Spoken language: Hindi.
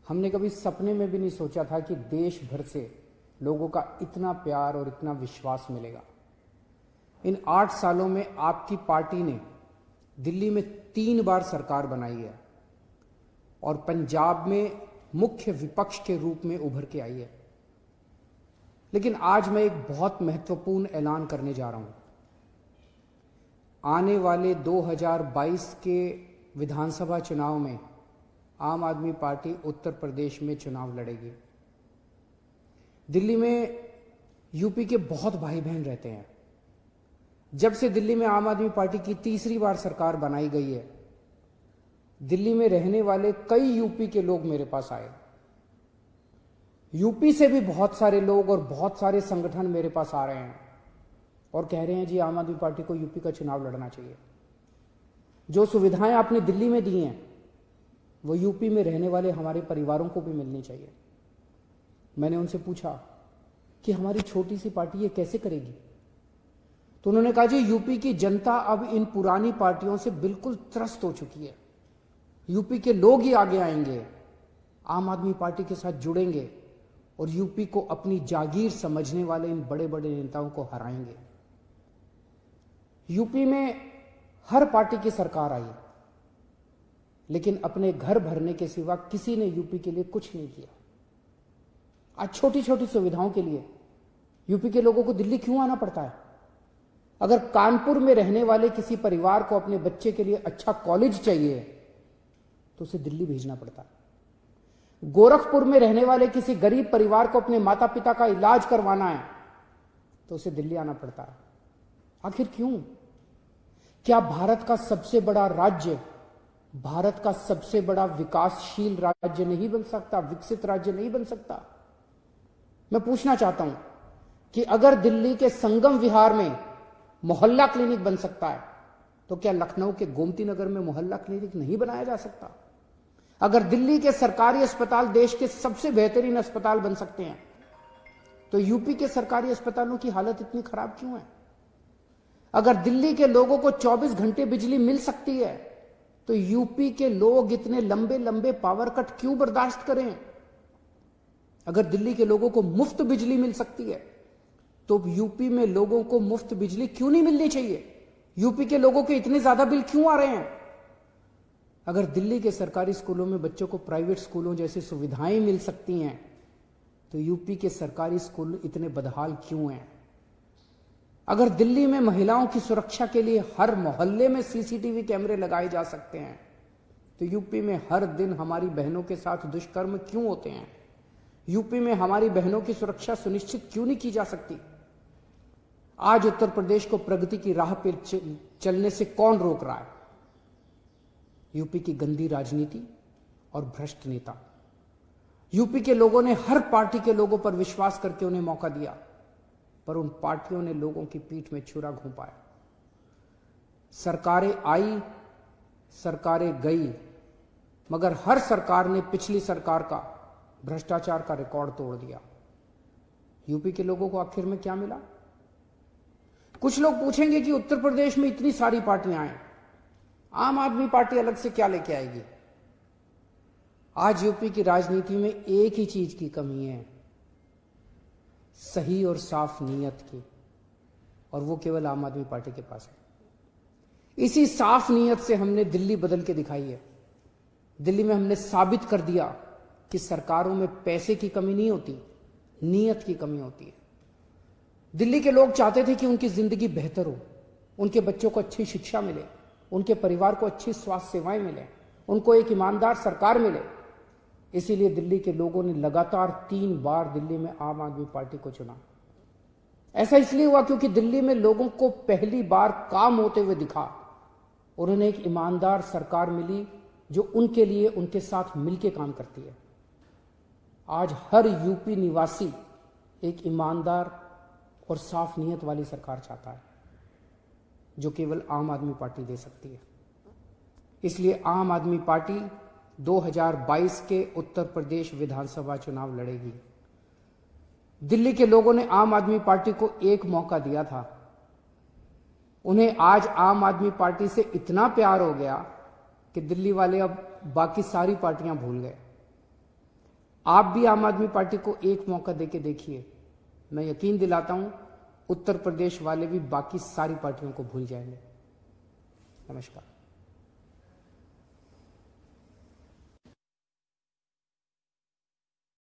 हमने कभी सपने में भी नहीं सोचा था कि देश भर से लोगों का इतना प्यार और इतना विश्वास मिलेगा। इन 8 सालों में आपकी पार्टी ने दिल्ली में 3 बार सरकार बनाई है और पंजाब में मुख्य विपक्ष के रूप में उभर के आई है। लेकिन आज मैं एक बहुत महत्वपूर्ण ऐलान करने जा रहा हूं। आने वाले 2022 के विधानसभा चुनाव में आम आदमी पार्टी उत्तर प्रदेश में चुनाव लड़ेगी। दिल्ली में यूपी के बहुत भाई बहन रहते हैं। जब से दिल्ली में आम आदमी पार्टी की तीसरी बार सरकार बनाई गई है, दिल्ली में रहने वाले कई यूपी के लोग मेरे पास आए। यूपी से भी बहुत सारे लोग और बहुत सारे संगठन मेरे पास आ रहे हैं और कह रहे हैं जी आम आदमी पार्टी को यूपी का चुनाव लड़ना चाहिए। जो सुविधाएं आपने दिल्ली में दी हैं वो यूपी में रहने वाले हमारे परिवारों को भी मिलनी चाहिए। मैंने उनसे पूछा कि हमारी छोटी सी पार्टी ये कैसे करेगी, तो उन्होंने कहा जी यूपी की जनता अब इन पुरानी पार्टियों से बिल्कुल त्रस्त हो चुकी है। यूपी के लोग ही आगे आएंगे, आम आदमी पार्टी के साथ जुड़ेंगे और यूपी को अपनी जागीर समझने वाले इन बड़े बड़े नेताओं को हराएंगे। यूपी में हर पार्टी की सरकार आई, लेकिन अपने घर भरने के सिवा किसी ने यूपी के लिए कुछ नहीं किया। आज छोटी छोटी सुविधाओं के लिए यूपी के लोगों को दिल्ली क्यों आना पड़ता है? अगर कानपुर में रहने वाले किसी परिवार को अपने बच्चे के लिए अच्छा कॉलेज चाहिए तो उसे दिल्ली भेजना पड़ता है। गोरखपुर में रहने वाले किसी गरीब परिवार को अपने माता पिता का इलाज करवाना है तो उसे दिल्ली आना पड़ता है। आखिर क्यों? क्या भारत का सबसे बड़ा राज्य, भारत का सबसे बड़ा विकासशील राज्य नहीं बन सकता, विकसित राज्य नहीं बन सकता? मैं पूछना चाहता हूं कि अगर दिल्ली के संगम विहार में मोहल्ला क्लिनिक बन सकता है तो क्या लखनऊ के गोमती नगर में मोहल्ला क्लिनिक नहीं बनाया जा सकता? अगर दिल्ली के सरकारी अस्पताल देश के सबसे बेहतरीन अस्पताल बन सकते हैं तो यूपी के सरकारी अस्पतालों की हालत इतनी खराब क्यों है? अगर दिल्ली के लोगों को 24 घंटे बिजली मिल सकती है तो यूपी के लोग इतने लंबे लंबे पावर कट क्यों बर्दाश्त करें? अगर दिल्ली के लोगों को मुफ्त बिजली मिल सकती है तो यूपी में लोगों को मुफ्त बिजली क्यों नहीं मिलनी चाहिए? यूपी के लोगों के इतने ज्यादा बिल क्यों आ रहे हैं? अगर दिल्ली के सरकारी स्कूलों में बच्चों को प्राइवेट स्कूलों जैसी सुविधाएं मिल सकती हैं तो यूपी के सरकारी स्कूल इतने बदहाल क्यों हैं? अगर दिल्ली में महिलाओं की सुरक्षा के लिए हर मोहल्ले में सीसीटीवी कैमरे लगाए जा सकते हैं तो यूपी में हर दिन हमारी बहनों के साथ दुष्कर्म क्यों होते हैं? यूपी में हमारी बहनों की सुरक्षा सुनिश्चित क्यों नहीं की जा सकती? आज उत्तर प्रदेश को प्रगति की राह पर चलने से कौन रोक रहा है? यूपी की गंदी राजनीति और भ्रष्ट नेता। यूपी के लोगों ने हर पार्टी के लोगों पर विश्वास करके उन्हें मौका दिया, पर उन पार्टियों ने लोगों की पीठ में छुरा घोंपाया। सरकारें आई, सरकारें गई, मगर हर सरकार ने पिछली सरकार का भ्रष्टाचार का रिकॉर्ड तोड़ दिया। यूपी के लोगों को आखिर में क्या मिला? कुछ लोग पूछेंगे कि उत्तर प्रदेश में इतनी सारी पार्टियां हैं, आम आदमी पार्टी अलग से क्या लेके आएगी? आज यूपी की राजनीति में एक ही चीज की कमी है, सही और साफ नीयत की, और वो केवल आम आदमी पार्टी के पास है। इसी साफ नीयत से हमने दिल्ली बदल के दिखाई है। दिल्ली में हमने साबित कर दिया कि सरकारों में पैसे की कमी नहीं होती, नीयत की कमी होती है। दिल्ली के लोग चाहते थे कि उनकी जिंदगी बेहतर हो, उनके बच्चों को अच्छी शिक्षा मिले, उनके परिवार को अच्छी स्वास्थ्य सेवाएं मिले, उनको एक ईमानदार सरकार मिले। इसीलिए दिल्ली के लोगों ने लगातार 3 बार दिल्ली में आम आदमी पार्टी को चुना। ऐसा इसलिए हुआ क्योंकि दिल्ली में लोगों को पहली बार काम होते हुए दिखा। उन्होंने एक ईमानदार सरकार मिली जो उनके लिए, उनके साथ मिलकर काम करती है। आज हर यूपी निवासी एक ईमानदार और साफ नीयत वाली सरकार चाहता है जो केवल आम आदमी पार्टी दे सकती है। इसलिए आम आदमी पार्टी 2022 के उत्तर प्रदेश विधानसभा चुनाव लड़ेगी। दिल्ली के लोगों ने आम आदमी पार्टी को एक मौका दिया था। उन्हें आज आम आदमी पार्टी से इतना प्यार हो गया कि दिल्ली वाले अब बाकी सारी पार्टियां भूल गए। आप भी आम आदमी पार्टी को एक मौका देके देखिए, मैं यकीन दिलाता हूं उत्तर प्रदेश वाले भी बाकी सारी पार्टियों को भूल जाएंगे। नमस्कार।